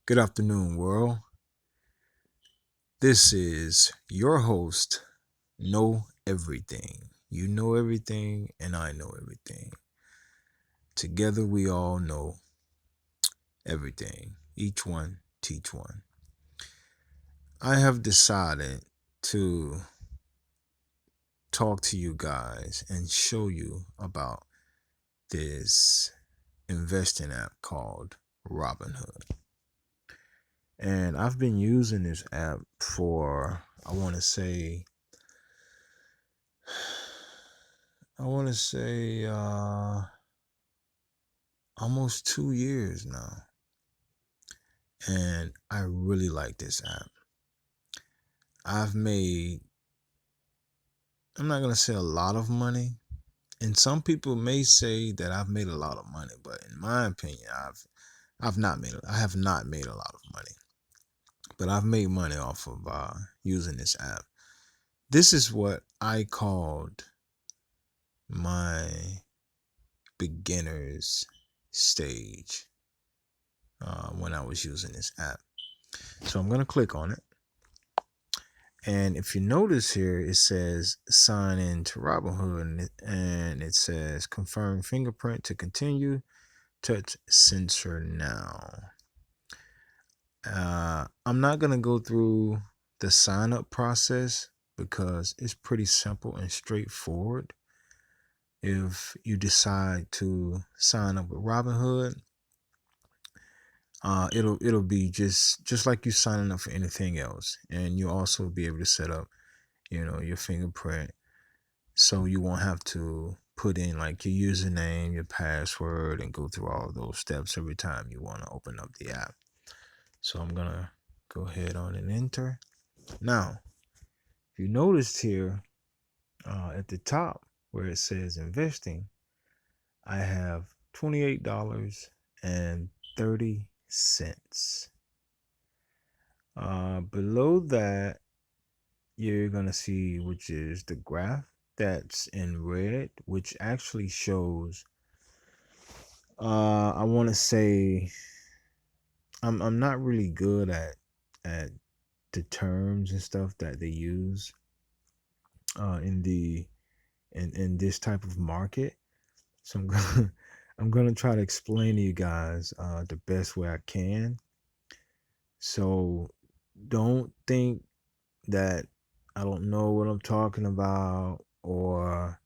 Good afternoon, world. This is your host, Know Everything. You know everything, and I know everything. Together, we all know everything. Each one teach one. I have decided to talk to you guys and show you about this investing app called Robinhood. And I've been using this app for, I want to say, almost 2 years now. And I really like this app. I've made, I'm not going to say a lot of money. And some people may say that I've made a lot of money, but in my opinion, I have not made a lot of money. But I've made money off of using this app. This is what I called my beginner's stage when I was using this app. So I'm going to click on it. And if you notice here, it says sign in to Robinhood and it says confirm fingerprint to continue, touch sensor now. I'm not going to go through the sign up process because it's pretty simple and straightforward. If you decide to sign up with Robinhood, it'll be just like you signing up for anything else, and you'll also be able to set up, your fingerprint, so you won't have to put in like your username, your password, and go through all those steps every time you want to open up the app. So I'm gonna go ahead on and enter. Now, if you noticed here at the top where it says investing, I have $28.30. Below that, you're gonna see, which is the graph that's in red, which actually shows, I want to say, I'm not really good at the terms and stuff that they use in this type of market. So I'm gonna try to explain to you guys the best way I can. So don't think that I don't know what I'm talking about, or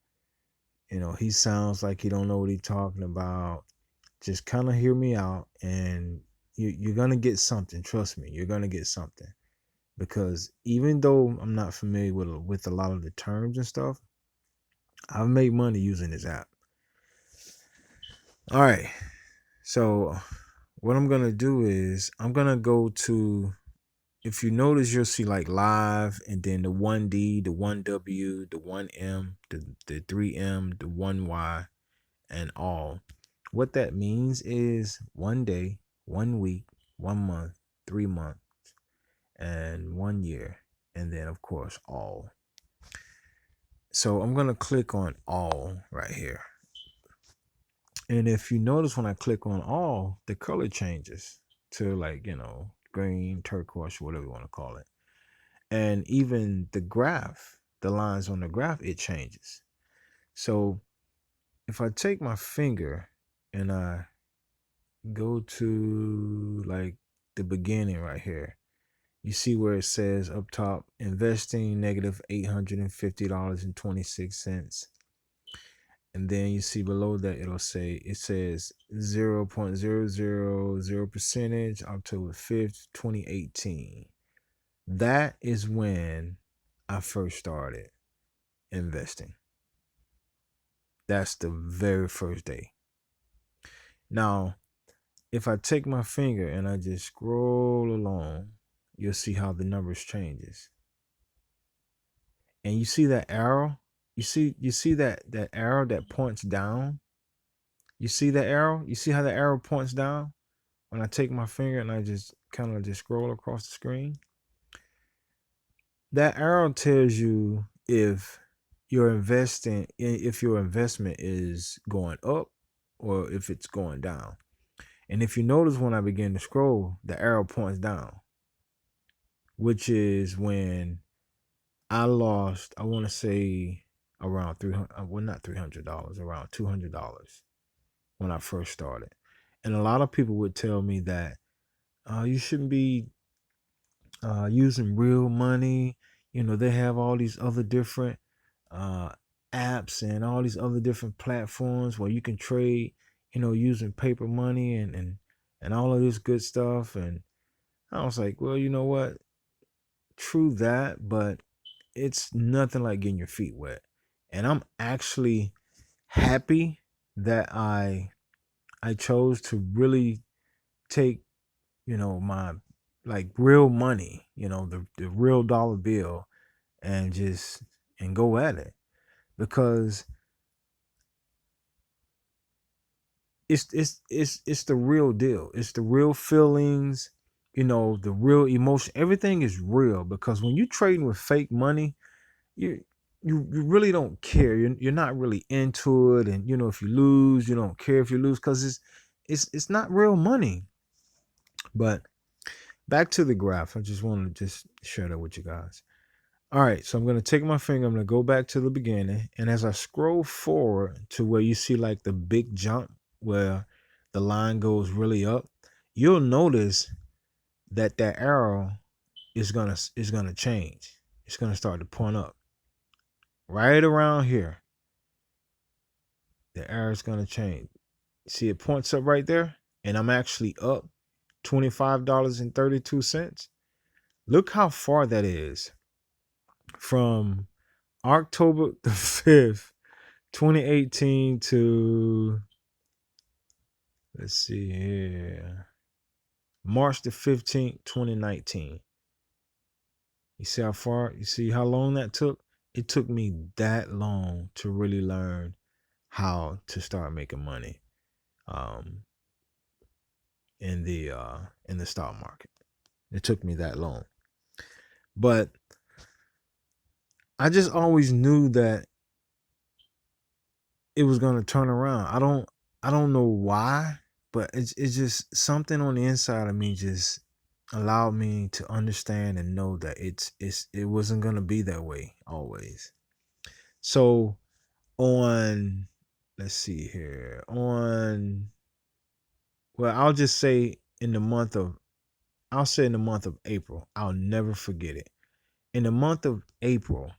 he sounds like he don't know what he's talking about. Just kind of hear me out, and you're gonna get something. Trust me, you're gonna get something. Because even though I'm not familiar with a lot of the terms and stuff, I've made money using this app. All right, so what I'm gonna do is I'm gonna go to. If you notice, you'll see like live, and then the 1D, the 1W, the 1M, the 3M, the 1Y, and all. What that means is 1 day, 1 week, 1 month, 3 months, and 1 year, and then of course all. So I'm gonna click on all right here. And if you notice, when I click on all, the color changes to like, green, turquoise, whatever you want to call it. And even the graph, the lines on the graph, it changes. So if I take my finger and I go to like the beginning right here, you see where it says up top, investing negative $850.26. And then you see below that it says 0.000 percentage, October 5th, 2018. That is when I first started investing. That's the very first day. Now, if I take my finger and I just scroll along, you'll see how the numbers changes. And you see that arrow? You see that arrow that points down? You see that arrow? You see how the arrow points down? When I take my finger and I just kind of just scroll across the screen, that arrow tells you if if your investment is going up or if it's going down. And if you notice when I begin to scroll, the arrow points down, which is when I lost, I want to say around 300, well, not $300, around $200 when I first started. And a lot of people would tell me that you shouldn't be using real money. You know, they have all these other different uh, apps and all these other different platforms where you can trade, you know, using paper money and all of this good stuff. And I was like, well, you know what? True that, but it's nothing like getting your feet wet. And I'm actually happy that I chose to really take, you know, my like real money, you know, the real dollar bill and just and go at it, because it's the real deal. It's the real feelings, you know, the real emotion. Everything is real, because when you're trading with fake money, you you really don't care. You're not really into it, and you know, if you lose, you don't care if you lose, because it's not real money. But back to the graph. I just wanted to just share that with you guys. All right, so I'm going to take my finger, I'm going to go back to the beginning, and as I scroll forward to where you see like the big jump where the line goes really up, you'll notice that that arrow is going to change. It's going to start to point up. Right around here, the arrow is going to change. See, it points up right there, and I'm actually up $25.32. Look how far that is from October the 5th, 2018 to, let's see here, March the 15th, 2019. You see how far, you see how long that took? It took me that long to really learn how to start making money um in the stock market. It took me that long. But I just always knew that it was going to turn around. I don't know why, but it's just something on the inside of me just allowed me to understand and know that it wasn't going to be that way always. So on, let's see here, on, well, I'll say in the month of April. I'll never forget it. In the month of April,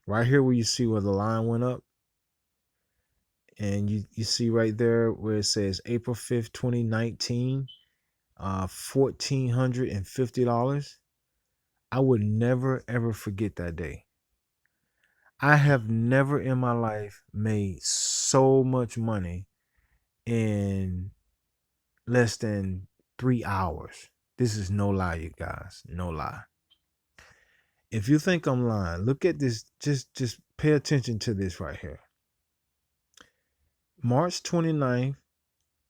right here where you see where the line went up, and you see right there where it says April 5th, 2019, $1,450. I would never ever forget that day. I have never in my life made so much money in less than 3 hours. This is no lie, you guys. No lie. If you think I'm lying, look at this. Just pay attention to this right here. March 29th,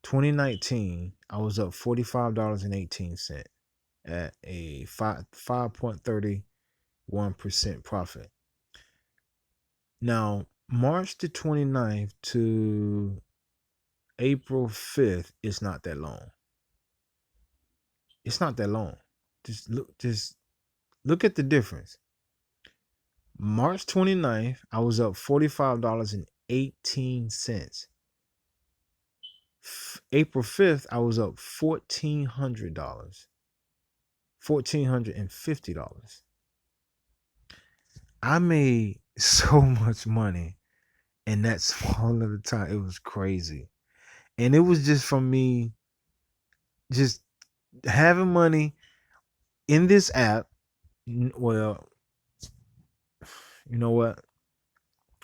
2019, I was up $45.18 at a 5.31% profit. Now, March the 29th to April 5th is not that long. It's not that long. Just look at the difference. March 29th, I was up $45.18. April 5th, I was up $1,400. $1,450. I made so much money in that small little time. It was crazy. And it was just from me just having money in this app. Well, you know what?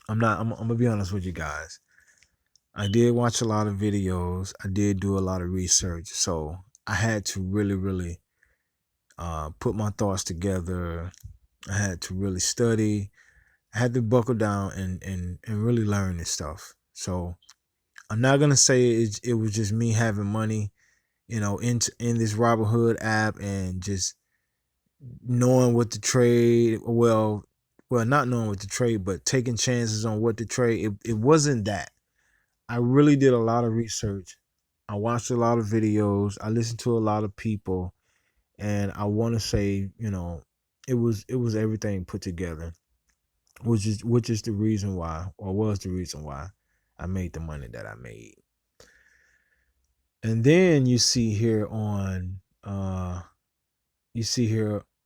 I'm gonna be honest with you guys. I did watch a lot of videos. I did do a lot of research. So I had to really, really put my thoughts together. I had to really study. I had to buckle down and really learn this stuff. So I'm not gonna say it was just me having money, you know, in this Robinhood app and just knowing what to trade. Well, not knowing what to trade, but taking chances on what to trade. It wasn't that. I really did a lot of research. I watched a lot of videos. I listened to a lot of people, and I want to say, it was everything put together, which is the reason why, or was the reason why, I made the money that I made. And then you see here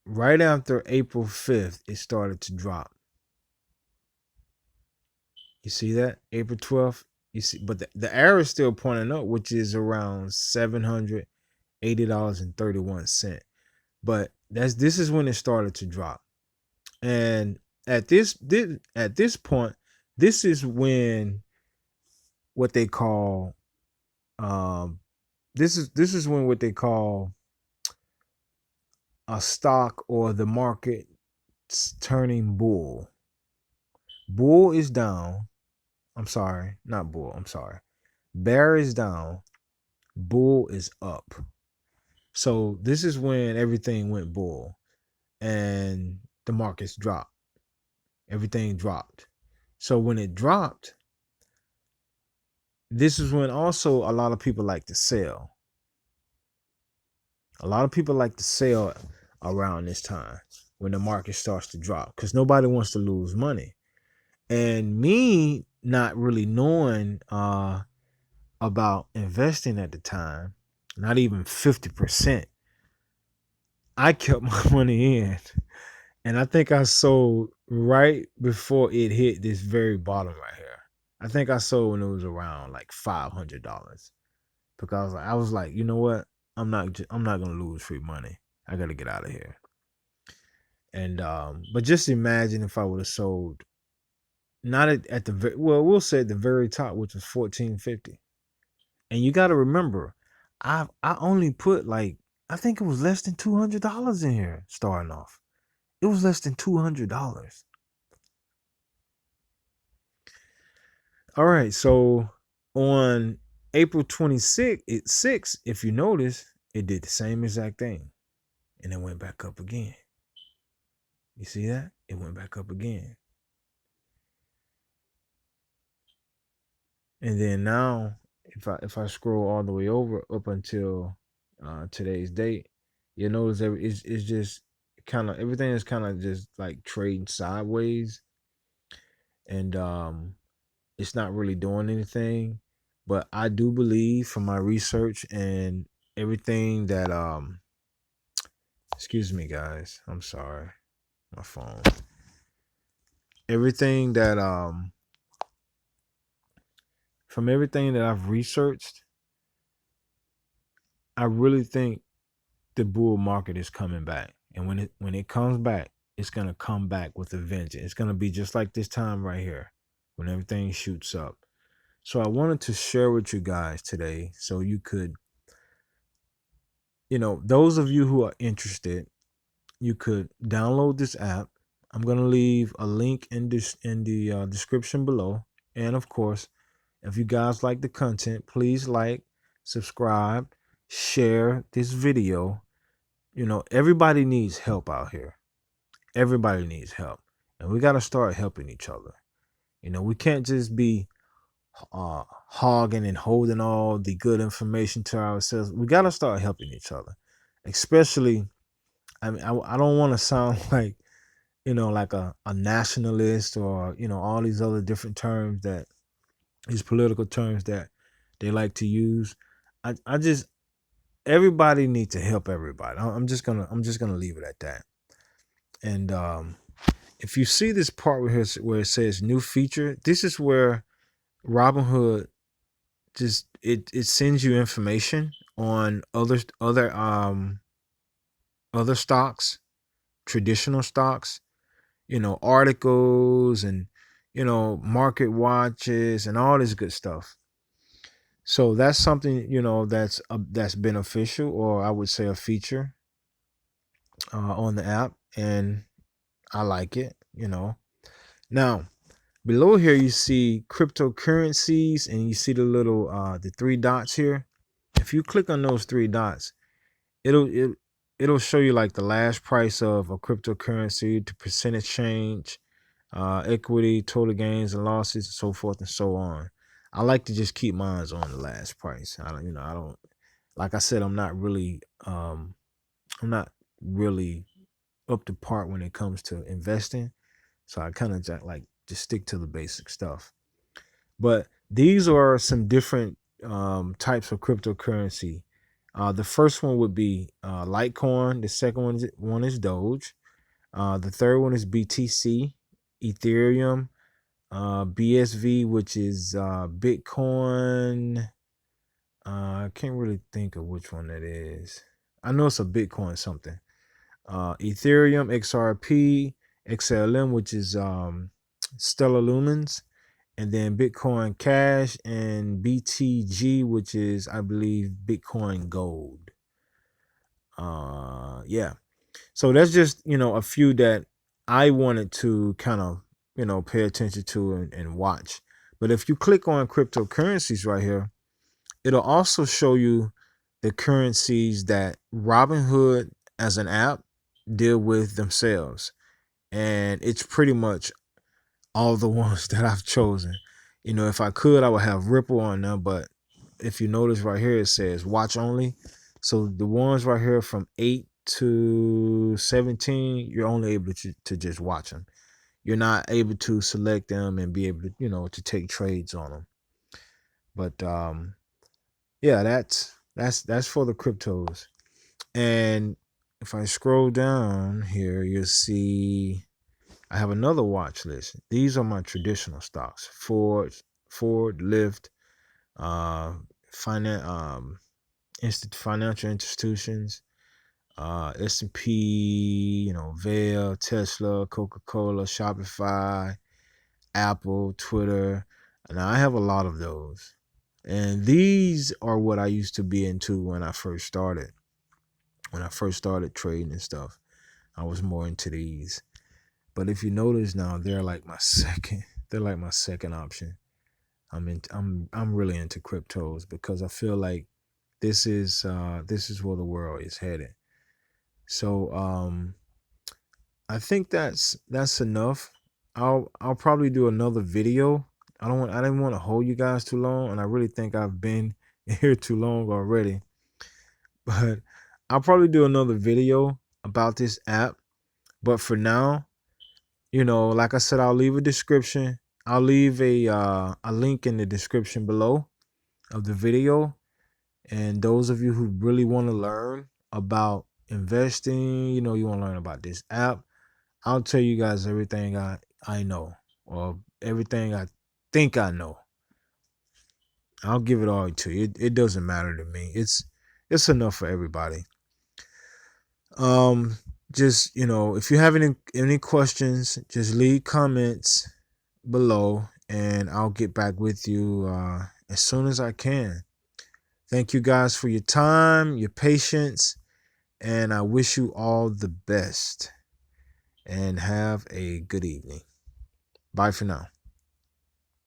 right after April 5th, it started to drop. You see that? April 12th, you see, but the arrow is still pointing up, which is around $780.31. But this is when it started to drop. And at this point, this is when what they call this is when what they call a stock or the market turning bull. Bull is down. I'm sorry, not bull. I'm sorry. Bear is down. Bull is up. So this is when everything went bull and the markets dropped. Everything dropped. So when it dropped, this is when also a lot of people like to sell. A lot of people like to sell around this time when the market starts to drop because nobody wants to lose money. And me not really knowing about investing at the time, not even 50%, I kept my money in. And I think I sold right before it hit this very bottom right here. I think I sold when it was around like $500 because I was like, you know what? I'm not gonna lose free money. I gotta get out of here. And but just imagine if I would have sold not at the well, we'll say at the very top, which was 1450. And you got to remember, I only put like I think it was less than $200 in here starting off. It was less than $200. All right, so on April 26th, if you notice, it did the same exact thing, and it went back up again. You see that? It went back up again. And then now, if I scroll all the way over up until today's date, you notice it's just kind of everything is kind of just like trading sideways, and it's not really doing anything. But I do believe from my research and everything that excuse me guys, I'm sorry, my phone. Everything that from everything that I've researched, I really think the bull market is coming back. And when it comes back, it's gonna come back with a vengeance. It's gonna be just like this time right here, when everything shoots up. So I wanted to share with you guys today so you could, those of you who are interested, you could download this app. I'm gonna leave a link in the description below. And of course, if you guys like the content, please like, subscribe, share this video. Everybody needs help out here. Everybody needs help. And we got to start helping each other. We can't just be hogging and holding all the good information to ourselves. We got to start helping each other. Especially, I mean, I don't want to sound like, like a nationalist or, all these other different terms these political terms that they like to use. I just, everybody needs to help everybody. I'm just gonna leave it at that. And if you see this part where it says new feature, this is where Robinhood just it sends you information on other stocks, traditional stocks, articles and market watches and all this good stuff. So that's something that's beneficial, or I would say a feature on the app, and I like it. Now below here you see cryptocurrencies, and you see the three dots here. If you click on those three dots, it'll show you like the last price of a cryptocurrency, the percentage change, equity, total gains and losses, and so forth and so on. I like to just keep mine on the last price. I don't, like I said, I'm not really up to part when it comes to investing. So I kind of just stick to the basic stuff. But these are some different types of cryptocurrency. The first one would be Litecoin. The second one is Doge. The third one is BTC, Ethereum, BSV, which is Bitcoin. I can't really think of which one that is. I know it's a Bitcoin something. Ethereum, XRP, XLM, which is Stellar Lumens, and then Bitcoin Cash and BTG, which is, I believe, Bitcoin Gold. Yeah. So that's just, a few that I wanted to kind of, pay attention to and watch. But if you click on cryptocurrencies right here, it'll also show you the currencies that Robinhood as an app deal with themselves. And it's pretty much all the ones that I've chosen. If I could, I would have Ripple on them, but if you notice right here, it says watch only. So the ones right here from 8 to 17, you're only able to just watch them. You're not able to select them and be able to, to take trades on them. But yeah, that's for the cryptos. And if I scroll down here, you'll see I have another watch list. These are my traditional stocks: Ford, Lyft, uh, finance, financial institutions, S&P, Vail, Tesla, Coca-Cola, Shopify, Apple, Twitter. Now I have a lot of those, and these are what I used to be into when I first started. When I first started trading and stuff, I was more into these. But if you notice now, they're like my second. They're like my second option. I'm really into cryptos because I feel like this is where the world is headed. So I think that's enough. I'll probably do another video. I didn't want to hold you guys too long, and I really think I've been here too long already. But I'll probably do another video about this app. But for now, like I said, I'll leave a description. I'll leave a link in the description below of the video. And those of you who really want to learn about investing, you want to learn about this app, I'll tell you guys everything I know, or everything I think I know. I'll give it all to you. It doesn't matter to me. It's enough for everybody. Just, if you have any questions, just leave comments below and I'll get back with you as soon as I can. Thank you guys for your time, your patience, and I wish you all the best and have a good evening. Bye for now.